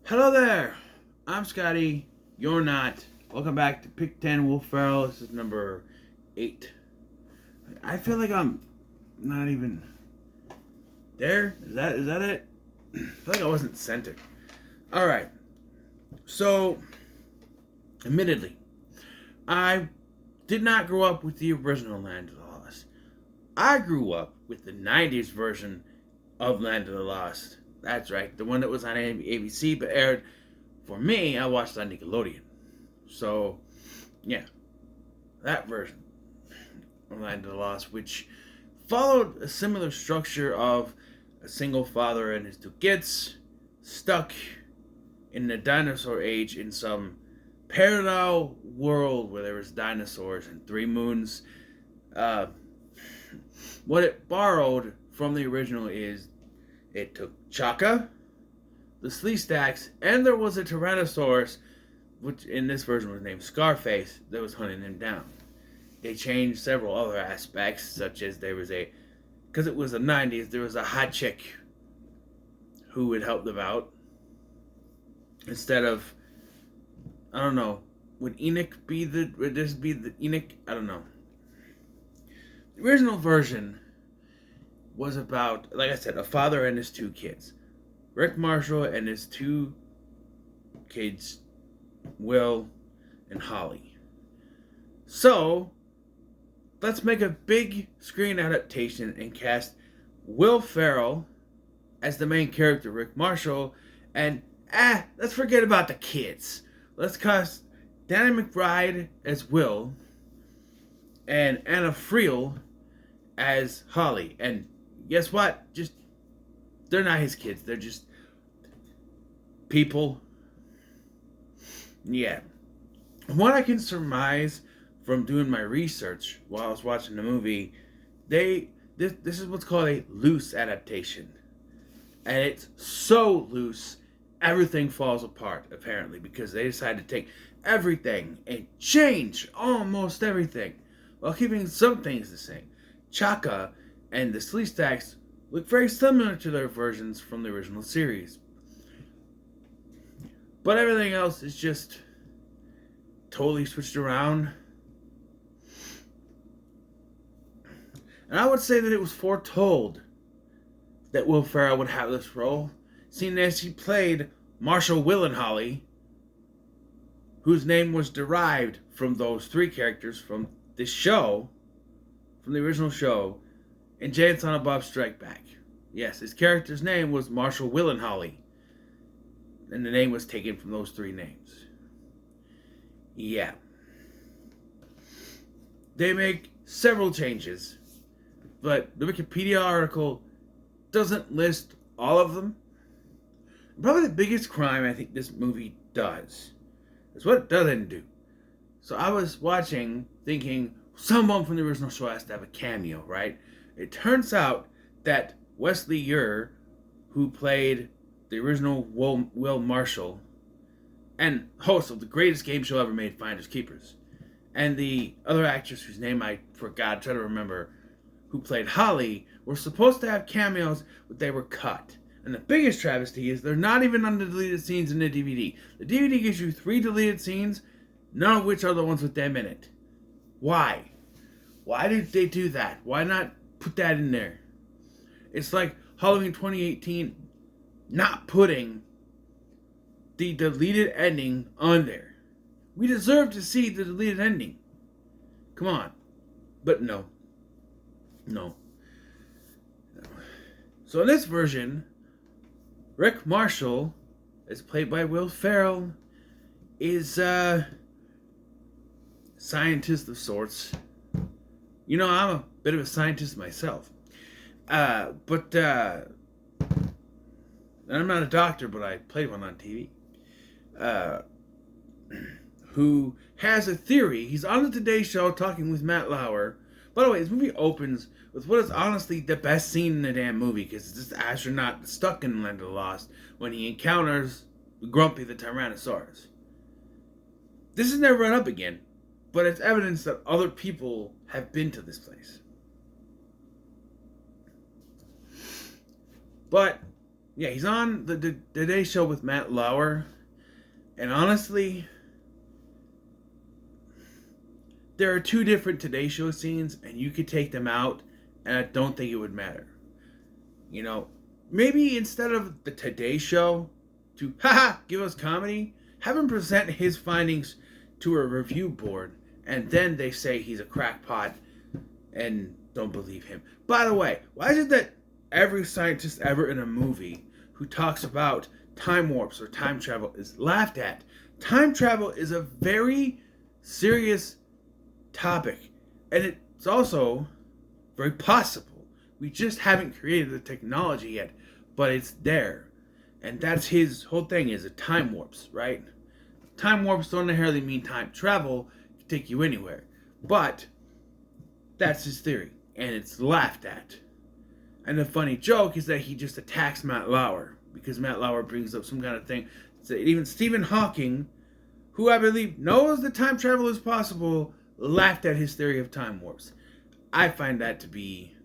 Hello there. I'm Scotty. You're not. Welcome back to Pick 10 Will Ferrell. This is number 8. I feel like I'm not even there. Is that it? I feel like I wasn't centered. Alright. So, admittedly, I did not grow up with the original Land of the Lost. I grew up with the 90s version of Land of the Lost. That's right, the one that was on ABC but aired, for me, I watched on Nickelodeon. So, yeah, that version of Land of the Lost, which followed a similar structure of a single father and his 2 kids stuck in the dinosaur age in some parallel world where there was dinosaurs and 3 moons. What it borrowed from the original is it took Chaka, the Sleestaks, and there was a Tyrannosaurus, which in this version was named Scarface, that was hunting him down. They changed several other aspects, such as because it was the 90s, there was a hot chick who would help them out. Instead of, I don't know, would this be the Enoch? I don't know. The original version was about, like I said, a father and his 2 kids. Rick Marshall and his 2 kids, Will and Holly. So, let's make a big screen adaptation and cast Will Ferrell as the main character, Rick Marshall, and let's forget about the kids. Let's cast Danny McBride as Will and Anna Friel as Holly. And guess what? They're not his kids. They're just people. Yeah. What I can surmise from doing my research while I was watching the movie, this is what's called a loose adaptation. And it's so loose, everything falls apart, apparently, because they decided to take everything and change almost everything while keeping some things the same. Chaka and the Sleestaks look very similar to their versions from the original series. But everything else is just totally switched around. And I would say that it was foretold that Will Ferrell would have this role, seeing as he played Marshall, Will, and Holly, whose name was derived from those 3 characters from this show, from the original show, and Jay and Silent Bob Strike Back. Yes, his character's name was Marshall, Will, and Holly. And the name was taken from those 3 names. Yeah. They make several changes, but the Wikipedia article doesn't list all of them. Probably the biggest crime I think this movie does is what it doesn't do. So I was watching, thinking, someone from the original show has to have a cameo, right? It turns out that Wesley Ure, who played the original Will Marshall, and host of the greatest game show ever made, Finders Keepers, and the other actress whose name I forgot, try to remember, who played Holly, were supposed to have cameos, but they were cut. And the biggest travesty is they're not even on the deleted scenes in the DVD. The DVD gives you 3 deleted scenes, none of which are the ones with them in it. Why? Why did they do that? Why not put that in there? It's like Halloween 2018 not putting the deleted ending on there. We deserve to see the deleted ending. Come on. But no. So in this version, Rick Marshall, as played by Will Ferrell, is a scientist of sorts. You know, I'm a bit of a scientist myself. But I'm not a doctor, but I played one on TV. Who has a theory. He's on the Today Show talking with Matt Lauer. By the way, this movie opens with what is honestly the best scene in the damn movie, because it's this astronaut stuck in Land of the Lost when he encounters Grumpy the Tyrannosaurus. This is never run up again, but it's evidence that other people have been to this place. But Yeah, he's on the Today Show with Matt Lauer. And honestly, there are two different Today Show scenes, and you could take them out, and I don't think it would matter. You know, maybe instead of the Today Show to, give us comedy, have him present his findings to a review board, and then they say he's a crackpot and don't believe him. By the way, why is it that every scientist ever in a movie who talks about time warps or time travel is laughed at? Time travel is a very serious topic, and it's also very possible. We just haven't created the technology yet, but it's there. And that's his whole thing, is it time warps, right? Time warps don't necessarily mean time travel, to take you anywhere. But that's his theory, and it's laughed at. And the funny joke is that he just attacks Matt Lauer, because Matt Lauer brings up some kind of thing. So even Stephen Hawking, who I believe knows that time travel is possible, laughed at his theory of time warps. I find that to be,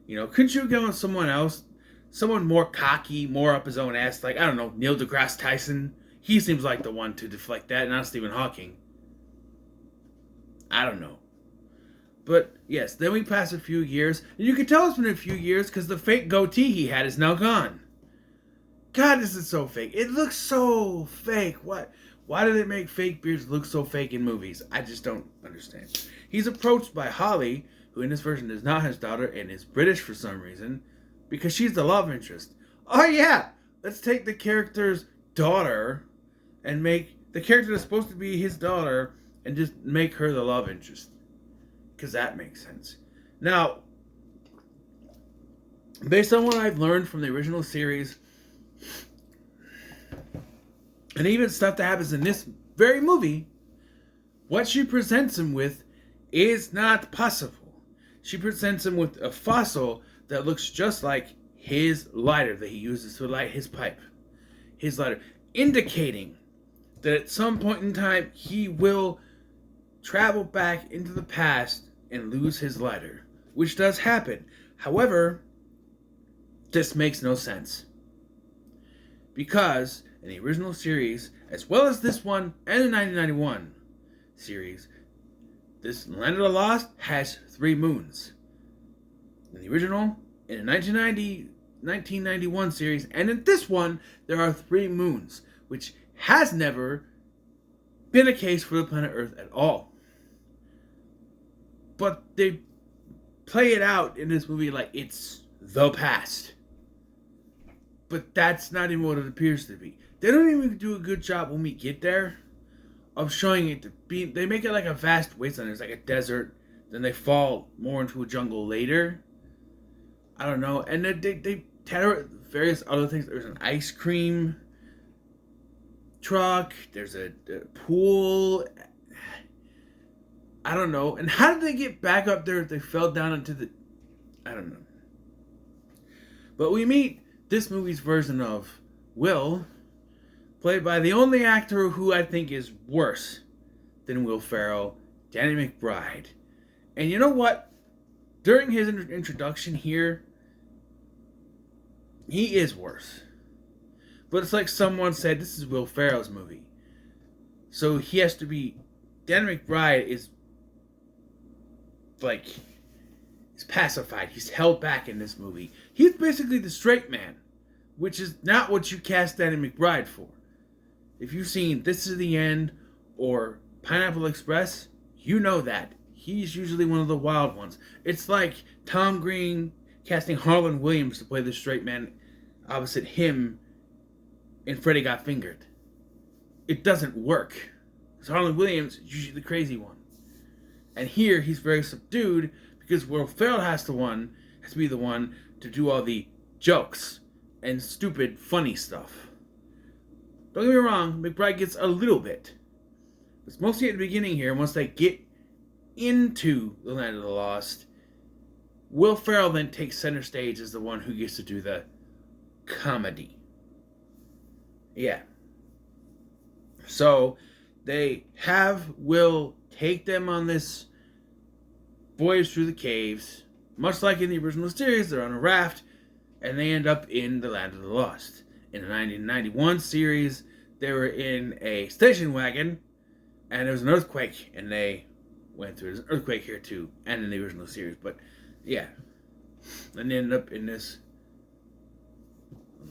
couldn't you go with someone else? Someone more cocky, more up his own ass, like, I don't know, Neil deGrasse Tyson? He seems like the one to deflect that, not Stephen Hawking. I don't know. But, yes, then we pass a few years, and you can tell it's been a few years because the fake goatee he had is now gone. God, this is so fake. It looks so fake. What? Why do they make fake beards look so fake in movies? I just don't understand. He's approached by Holly, who in this version is not his daughter and is British for some reason, because she's the love interest. Oh yeah, let's take the character's daughter and make the character that's supposed to be his daughter and just make her the love interest. Because that makes sense. Now, based on what I've learned from the original series, and even stuff that happens in this very movie, what she presents him with is not possible. She presents him with a fossil that looks just like his lighter that he uses to light his pipe. His lighter. Indicating that at some point in time he will travel back into the past and lose his lighter. Which does happen. However, this makes no sense. Because in the original series, as well as this one and the 1991 series, this Land of the Lost has 3 moons. In the original, in the 1991 series, and in this one, there are 3 moons, which has never been a case for the planet Earth at all. But they play it out in this movie like it's the past. But that's not even what it appears to be. They don't even do a good job when we get there of showing it to be. They make it like a vast wasteland. It's like a desert. Then they fall more into a jungle later. I don't know. And then they tell various other things. There's an ice cream truck. There's a pool. I don't know. And how did they get back up there if they fell down into the... I don't know. But we meet this movie's version of Will, played by the only actor who I think is worse than Will Ferrell, Danny McBride. And you know what? During his introduction here, he is worse. But it's like someone said, this is Will Ferrell's movie. So he has to be... Danny McBride is like... He's pacified. He's held back in this movie. He's basically the straight man, which is not what you cast Danny McBride for. If you've seen This Is the End or Pineapple Express, you know that. He's usually one of the wild ones. It's like Tom Green casting Harlan Williams to play the straight man opposite him in Freddy Got Fingered. It doesn't work. Because Harlan Williams is usually the crazy one. And here, he's very subdued because Will Ferrell has to be the one to do all the jokes and stupid, funny stuff. Don't get me wrong, McBride gets a little bit. It's mostly at the beginning here, once they get into the Land of the Lost, Will Ferrell then takes center stage as the one who gets to do the comedy. Yeah. So, they have Will take them on this voyage through the caves. Much like in the original series, they're on a raft. and they end up in the Land of the Lost. In the 1991 series, they were in a station wagon, and there was an earthquake, and they went through. There's an earthquake here too, and in the original series. But yeah, and they ended up in this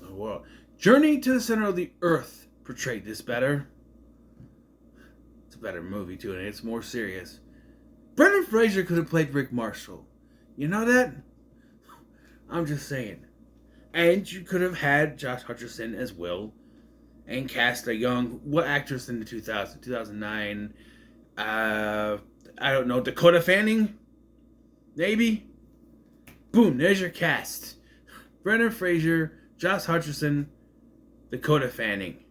world. Journey to the Center of the Earth portrayed this better. It's a better movie too, and it's more serious. Brendan Fraser could have played Rick Marshall. You know that? I'm just saying. And you could have had Josh Hutcherson as Will, and cast a young actress in the 2009. I don't know, Dakota Fanning, maybe. Boom, there's your cast. Brendan Fraser, Josh Hutcherson, Dakota Fanning.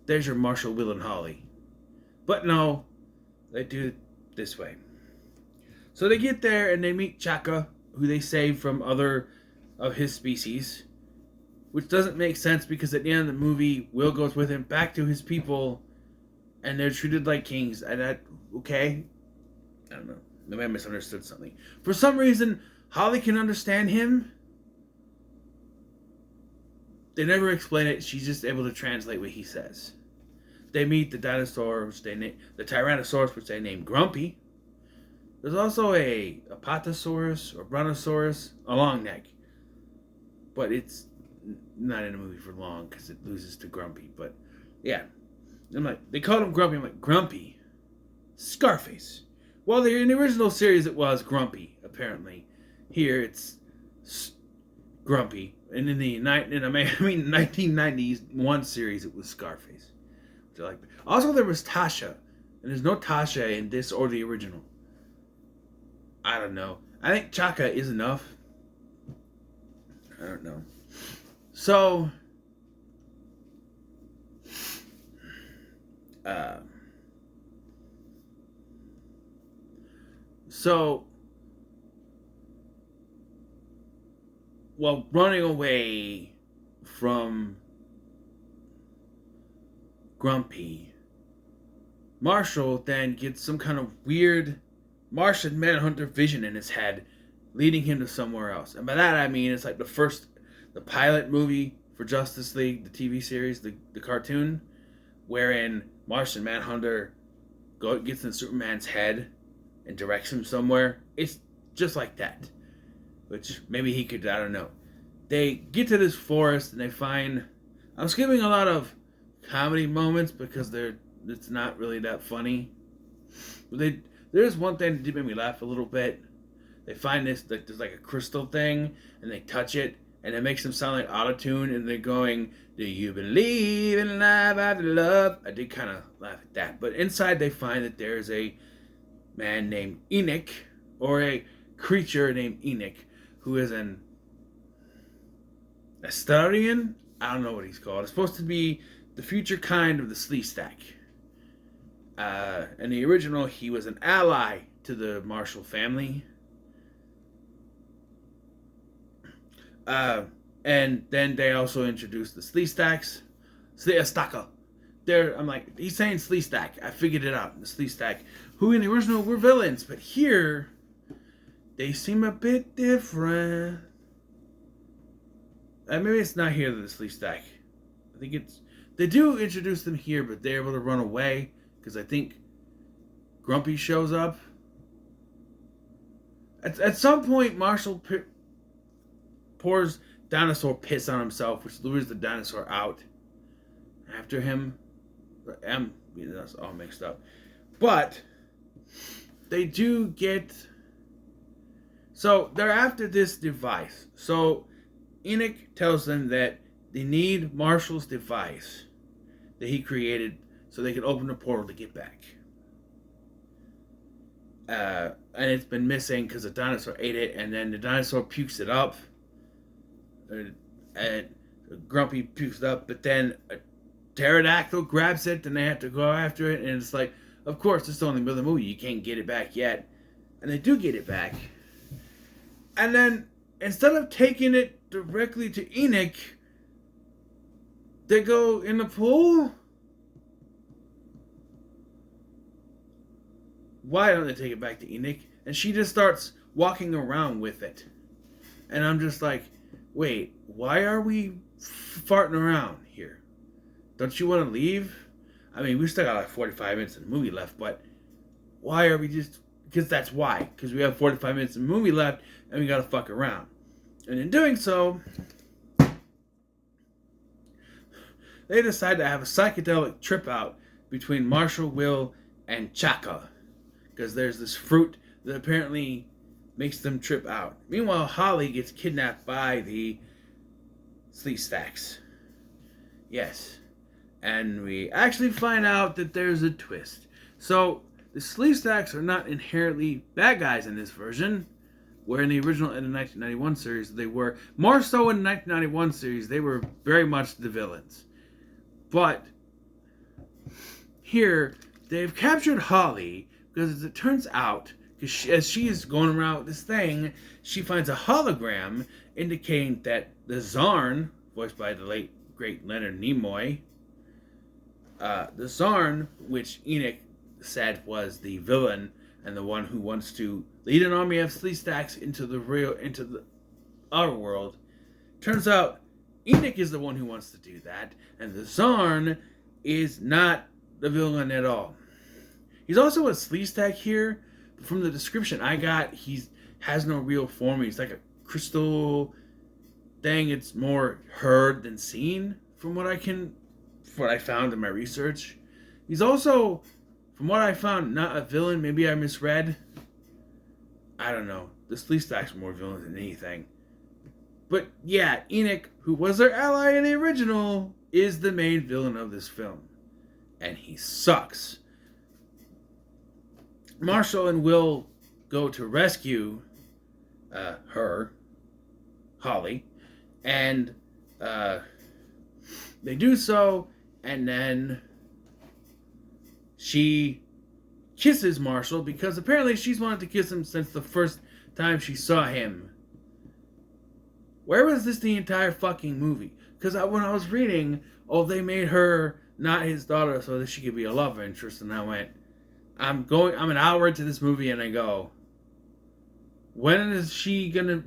There's your Marshall, Will, and Holly. But no, they do it this way. So they get there and they meet Chaka, who they saved from other of his species, which doesn't make sense because at the end of the movie, Will goes with him back to his people, and they're treated like kings. And that, okay, I don't know. Maybe I misunderstood something. For some reason, Holly can understand him. They never explain it. She's just able to translate what he says. They meet the dinosaur, which they name the Tyrannosaurus, which they name Grumpy. There's also a Apatosaurus or Brontosaurus, a long neck, but it's not in the movie for long because it loses to Grumpy. But yeah, I'm like, they called him Grumpy. I'm like, Grumpy, Scarface. Well, in the original series it was Grumpy. Apparently, here it's Grumpy, and in the 1991 series it was Scarface. Which I like. Also, there was Tasha, and there's no Tasha in this or the original. I don't know. I think Chaka is enough. I don't know. So, while running away from Grumpy, Marshall then gets some kind of weird Martian Manhunter vision in his head, leading him to somewhere else. And by that I mean it's like the pilot movie for Justice League, the TV series, the cartoon, wherein Martian Manhunter gets in Superman's head and directs him somewhere. It's just like that. Which maybe he could, I don't know. They get to this forest and they find... I'm skipping a lot of comedy moments because it's not really that funny. But there's one thing that did make me laugh a little bit. They find this, like, there's like a crystal thing, and they touch it, and it makes them sound like autotune, and they're going, do you believe in life after love? I did kind of laugh at that. But inside they find that there's a man named Enoch, or a creature named Enoch, who is an Astarian? I don't know what he's called. It's supposed to be the future kind of the Sleestack. In the original, he was an ally to the Marshall family. And then they also introduced the Sleestacks. Sleestacka. I'm like, he's saying Sleestack. I figured it out. The Sleestack, who in the original were villains, but here they seem a bit different. Maybe it's not here, the Sleestack. I think they do introduce them here, but they're able to run away because I think Grumpy shows up. At some point, Marshall pours dinosaur piss on himself, which lures the dinosaur out after him. That's all mixed up. But they do get... So they're after this device. So Enoch tells them that they need Marshall's device that he created so they can open the portal to get back. And it's been missing because the dinosaur ate it, and then the dinosaur pukes it up. And Grumpy pukes it up, but then a pterodactyl grabs it, and they have to go after it, and it's like, of course, it's only middle of the movie, you can't get it back yet. And they do get it back. And then, instead of taking it directly to Enoch, they go in the pool? Why don't they take it back to Enoch? And she just starts walking around with it. And I'm just like, wait, why are we farting around here? Don't you want to leave? I mean, we still got like 45 minutes of the movie left, but why are we just... Because that's why. Because we have 45 minutes of the movie left, and we gotta fuck around. And in doing so, they decide to have a psychedelic trip out between Marshall, Will, and Chaka. Because there's this fruit that apparently makes them trip out. Meanwhile, Holly gets kidnapped by the Sleep Stacks. Yes. And we actually find out that there's a twist. So, the Sleep Stacks are not inherently bad guys in this version, where in the original and the 1991 series they were. More so in the 1991 series, they were very much the villains. But here, they've captured Holly because as it turns out, as she is going around with this thing, she finds a hologram indicating that the Zarn, voiced by the late, great Leonard Nimoy, the Zarn, which Enoch said was the villain and the one who wants to lead an army of Sleep Stacks into the outer world. Turns out Enoch is the one who wants to do that, and the Zarn is not the villain at all. He's also a Sleep Stack here. From the description I got, he has no real form. He's like a crystal thing. It's more heard than seen from what I found in my research. He's also, from what I found, not a villain. Maybe I misread. I don't know. The Sleep Stacks are more villains than anything. But yeah, Enoch, who was their ally in the original, is the main villain of this film. And he sucks. Marshall and Will go to rescue her, Holly, and they do so, and then she kisses Marshall because apparently she's wanted to kiss him since the first time she saw him. Where was this the entire fucking movie? Because when I was reading, they made her not his daughter so that she could be a love interest, and I went, I'm an hour into this movie and I go, when is she gonna...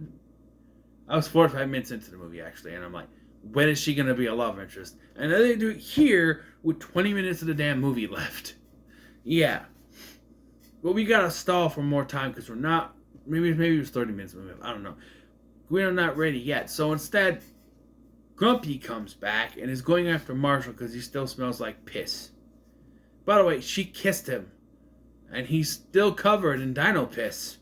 I was 45 minutes into the movie actually, and I'm like, when is she gonna be a love interest? And then they do it here with 20 minutes of the damn movie left. Yeah. But we gotta stall for more time because we're not... Maybe it was 30 minutes of the movie. I don't know. We're not ready yet. So instead, Grumpy comes back and is going after Marshall because he still smells like piss. By the way, she kissed him. And he's still covered in dino piss.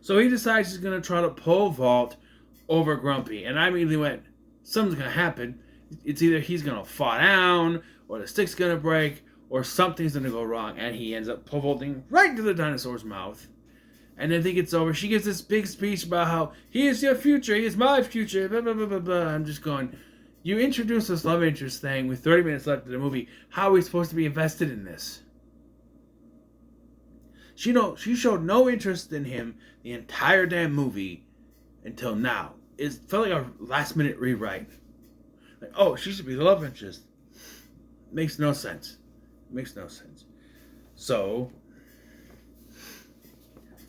So he decides he's going to try to pole vault over Grumpy. And I immediately went, something's going to happen. It's either he's going to fall down, or the stick's going to break, or something's going to go wrong. And he ends up pole vaulting right into the dinosaur's mouth. And then think it's over. She gives this big speech about how he is your future, he is my future, blah, blah, blah, blah, blah. I'm just going... You introduced this love interest thing with 30 minutes left of the movie. How are we supposed to be invested in this? She showed no interest in him the entire damn movie until now. It felt like a last minute rewrite. Like, oh, she should be the love interest. Makes no sense. So,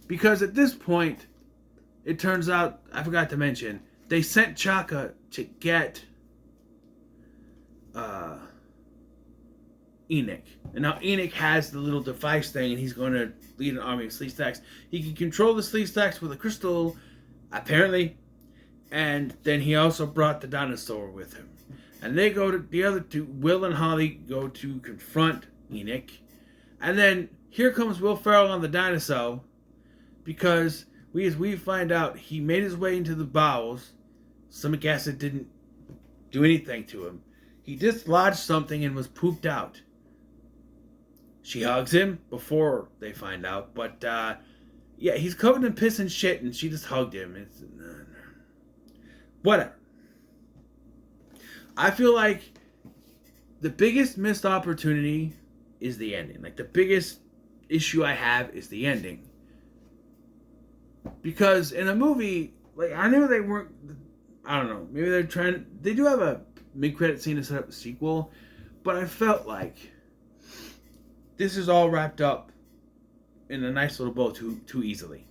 because at this point, it turns out, I forgot to mention, they sent Chaka to get Enoch. And now Enoch has the little device thing, and he's going to lead an army of Sleep Stacks. He can control the Sleep Stacks with a crystal, apparently. And then he also brought the dinosaur with him. And they go to, the other two, Will and Holly, go to confront Enoch. And then here comes Will Ferrell on the dinosaur, because we find out he made his way into the bowels. Stomach acid didn't do anything to him. He dislodged something and was pooped out. She hugs him before they find out, but yeah, he's covered in piss and shit, and she just hugged him. It's whatever. I feel like the biggest missed opportunity is the ending. Like, the biggest issue I have is the ending. Because in a movie, like, I knew they weren't, I don't know, maybe they're trying, they do have a mid-credit scene to set up the sequel, but I felt like this is all wrapped up in a nice little bow too easily.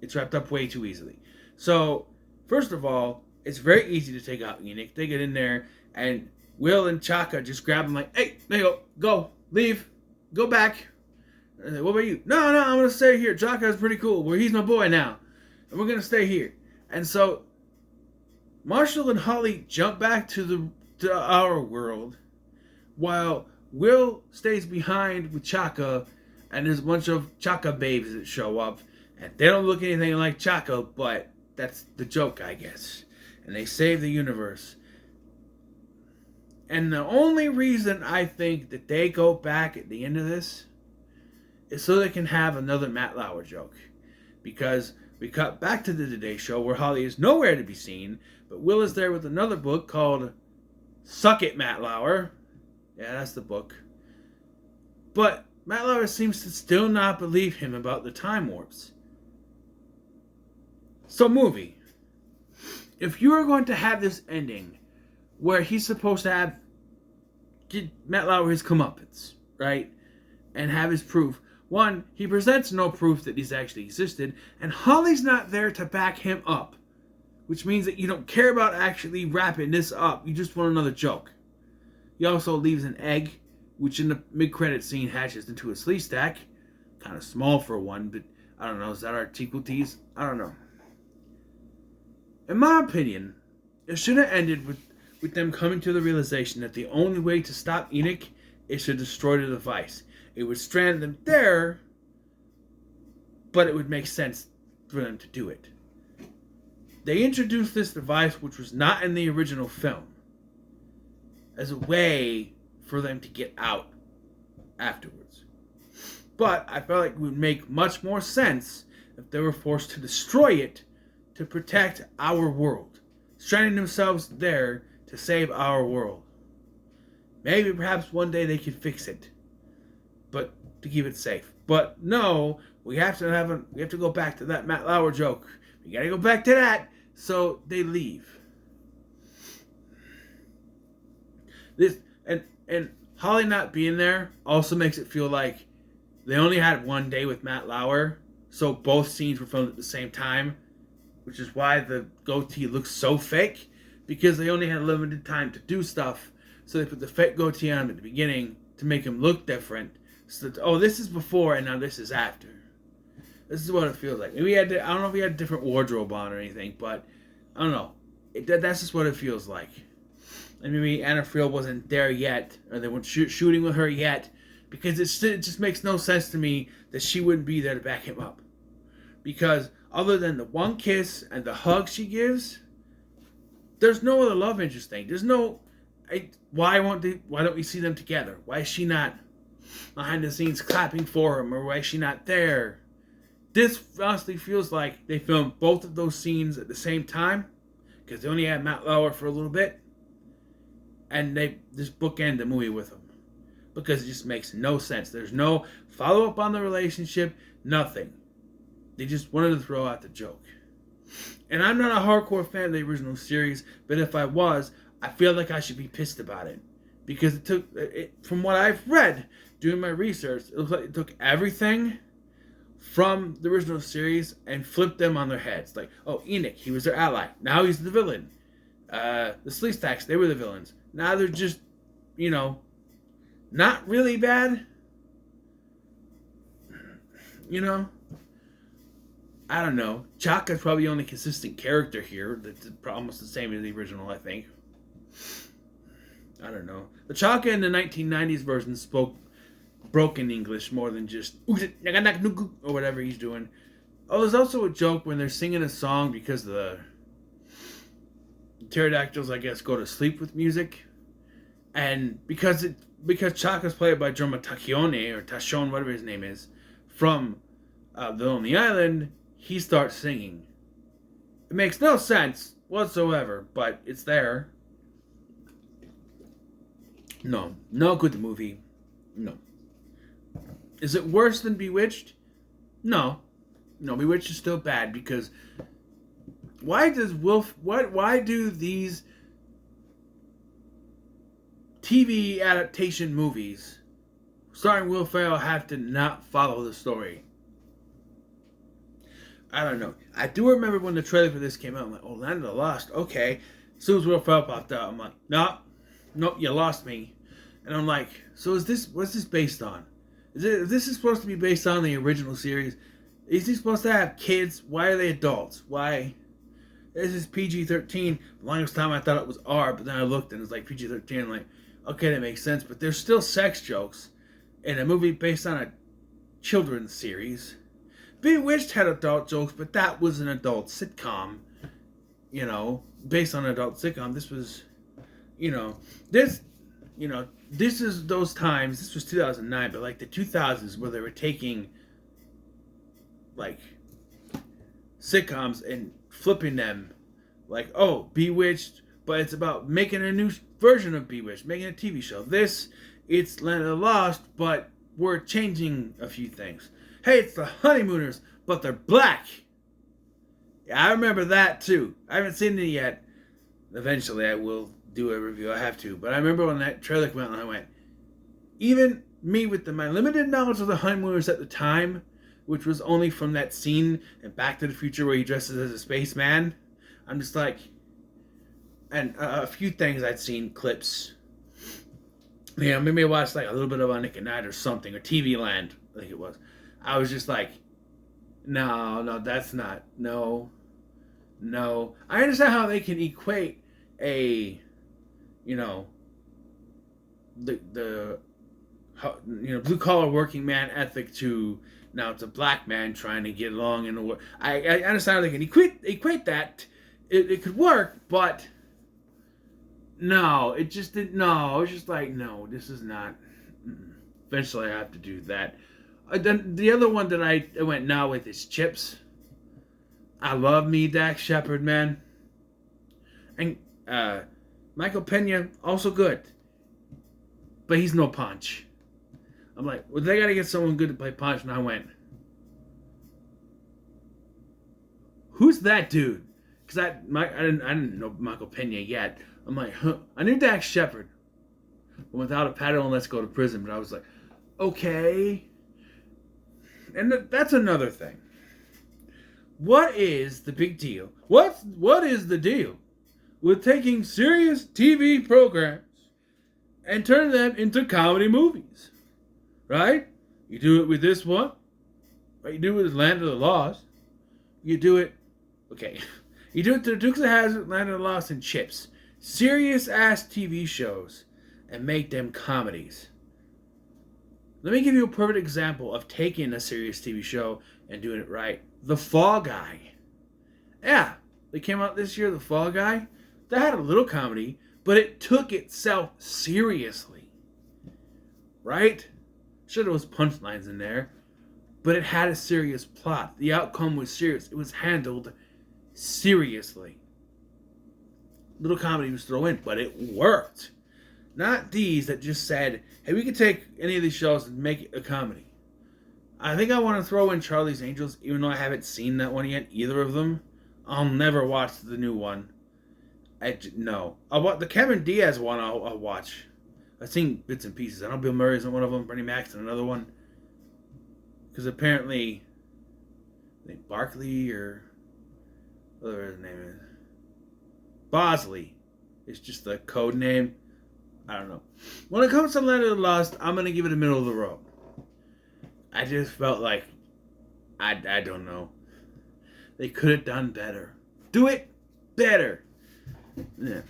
It's wrapped up way too easily. So, first of all, it's very easy to take out Enoch. They get in there, and Will and Chaka just grab him like, hey, there you go, leave, go back. What about you? No, I'm going to stay here. Chaka is pretty cool. He's my boy now. And we're going to stay here. And so, Marshall and Holly jump back to our world, while Will stays behind with Chaka, and there's a bunch of Chaka babes that show up, and they don't look anything like Chaka, but that's the joke, I guess. And they save the universe. And the only reason I think that they go back at the end of this is so they can have another Matt Lauer joke. Because we cut back to the Today Show where Holly is nowhere to be seen, but Will is there with another book called Suck It, Matt Lauer. Yeah, that's the book. But Matt Lauer seems to still not believe him about the time warps. So, movie. If you are going to have this ending where he's supposed to give Matt Lauer his comeuppance, right? And have his proof. One, he presents no proof that he's actually existed, and Holly's not there to back him up. Which means that you don't care about actually wrapping this up. You just want another joke. He also leaves an egg, which in the mid-credit scene hatches into a slee stack. Kind of small for one, but I don't know. Is that our tease? I don't know. In my opinion, it should have ended with them coming to the realization that the only way to stop Enoch is to destroy the device. It would strand them there, but it would make sense for them to do it. They introduced this device, which was not in the original film, as a way for them to get out afterwards. But I felt like it would make much more sense if they were forced to destroy it to protect our world, stranding themselves there to save our world. Maybe perhaps one day they could fix it, but to keep it safe. But no, we have to go back to that Matt Lauer joke. We gotta go back to that. So they leave. This and Holly not being there also makes it feel like they only had one day with Matt Lauer, so both scenes were filmed at the same time, which is why the goatee looks so fake, because they only had limited time to do stuff, so they put the fake goatee on him at the beginning to make him look different. So that, this is before and now this is after. This is what it feels like. Maybe I don't know if we had a different wardrobe on or anything, but I don't know. That's just what it feels like. And maybe Anna Friel wasn't there yet, or they weren't shooting with her yet, because it just makes no sense to me that she wouldn't be there to back him up. Because other than the one kiss and the hug she gives, there's no other love interest thing. There's no, why don't we see them together? Why is she not behind the scenes clapping for him, or why is she not there? This honestly feels like they filmed both of those scenes at the same time, because they only had Matt Lauer for a little bit, and they just bookend the movie with him, because it just makes no sense. There's no follow-up on the relationship, nothing. They just wanted to throw out the joke. And I'm not a hardcore fan of the original series, but if I was, I feel like I should be pissed about it. Because from what I've read, doing my research, it looks like it took everything from the original series and flipped them on their heads. Like, Enoch, he was their ally. Now he's the villain. The Sleestacks, they were the villains. Now they're just, not really bad. I don't know. Chaka's probably the only consistent character here. That's almost the same as the original, I think. I don't know. The Chaka in the 1990s version spoke broken English more than just or whatever he's doing. There's also a joke when they're singing a song because the pterodactyls, I guess, go to sleep with music. And because Chaka's played by Jorma Tachione, or Tachon, whatever his name is, from The Lonely Island, he starts singing. It makes no sense whatsoever, but it's there. No good movie. No. Is it worse than Bewitched? No, Bewitched is still bad, because why do these TV adaptation movies starring Will Ferrell have to not follow the story? I don't know. I do remember when the trailer for this came out. I'm like, oh, Land of the Lost. Okay. As soon as Will Ferrell popped out, I'm like, nope, you lost me. And I'm like, so what's this based on? This is supposed to be based on the original series? Is he supposed to have kids? Why are they adults? Why? This is PG-13. The longest time I thought it was R, but then I looked and it's like PG-13. I'm like, okay, that makes sense. But there's still sex jokes in a movie based on a children's series. Bewitched had adult jokes, but that was an adult sitcom. You know, based on an adult sitcom. This was, this is those times. This was 2009, but like the 2000s where they were taking like sitcoms and flipping them, like, oh, Bewitched, but it's about making a new version of Bewitched, making a TV show. It's Land of the Lost, but we're changing a few things. Hey, it's the Honeymooners, but they're black. Yeah, I remember that too. I haven't seen it yet. Eventually, I will do a review. I have to. But I remember when that trailer came out and I went, even me with my limited knowledge of the Honeymooners at the time, which was only from that scene in Back to the Future where he dresses as a spaceman, I'm just like, and a few things I'd seen, clips. Maybe I watched like a little bit of On Nick at Night or something, or TV Land, I think it was. I was just like, no, that's not, no. I understand how they can equate the blue collar working man ethic to now it's a black man trying to get along in the world. I understand how they can equate that. It could work, but no, it just didn't. No, it's just like, no, this is not. Eventually, I have to do that. Then the other one that I went now with is Chips. I love me Dax Shepard, man. And Michael Pena, also good. But he's no Punch. I'm like, well, they got to get someone good to play Punch. And I went, who's that dude? Because I didn't know Michael Pena yet. I'm like, I knew Dax Shepard. But without a paddle and let's go to prison. But I was like, okay. And that's another thing. What is the big deal? What is the deal with taking serious TV programs and turning them into comedy movies? Right? You do it with this one. Right? You do it with Land of the Lost. You do it... Okay. You do it to Dukes of Hazzard, Land of the Lost, and Chips. Serious-ass TV shows and make them comedies. Let me give you a perfect example of taking a serious TV show and doing it right. The Fall Guy. Yeah, they came out this year, The Fall Guy. That had a little comedy, but it took itself seriously. Right? Sure, there was punchlines in there, but it had a serious plot. The outcome was serious. It was handled seriously. Little comedy was thrown in, but it worked. Not these that just said, hey, we could take any of these shows and make it a comedy. I think I want to throw in Charlie's Angels, even though I haven't seen that one yet, either of them. I'll never watch the new one. No. The Cameron Diaz one I'll watch. I've seen bits and pieces. I know Bill Murray isn't one of them, Bernie Mac's in another one. Because apparently, Barkley or whatever his name is. Bosley is just the code name. I don't know. When it comes to Land of the Lost, I'm going to give it a middle of the road. I just felt like, I don't know. They could have done better. Do it better. Yeah.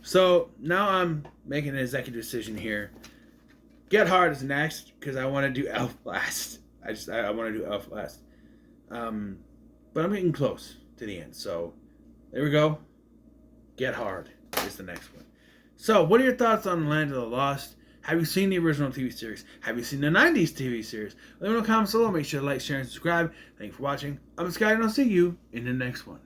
So, now I'm making an executive decision here. Get Hard is next, because I want to do Elf last. I want to do Elf last. But I'm getting close to the end. So, there we go. Get Hard is the next one. So, what are your thoughts on Land of the Lost? Have you seen the original TV series? Have you seen the 90s TV series? Let me know in the comments below. Make sure to like, share, and subscribe. Thank you for watching. I'm Sky, and I'll see you in the next one.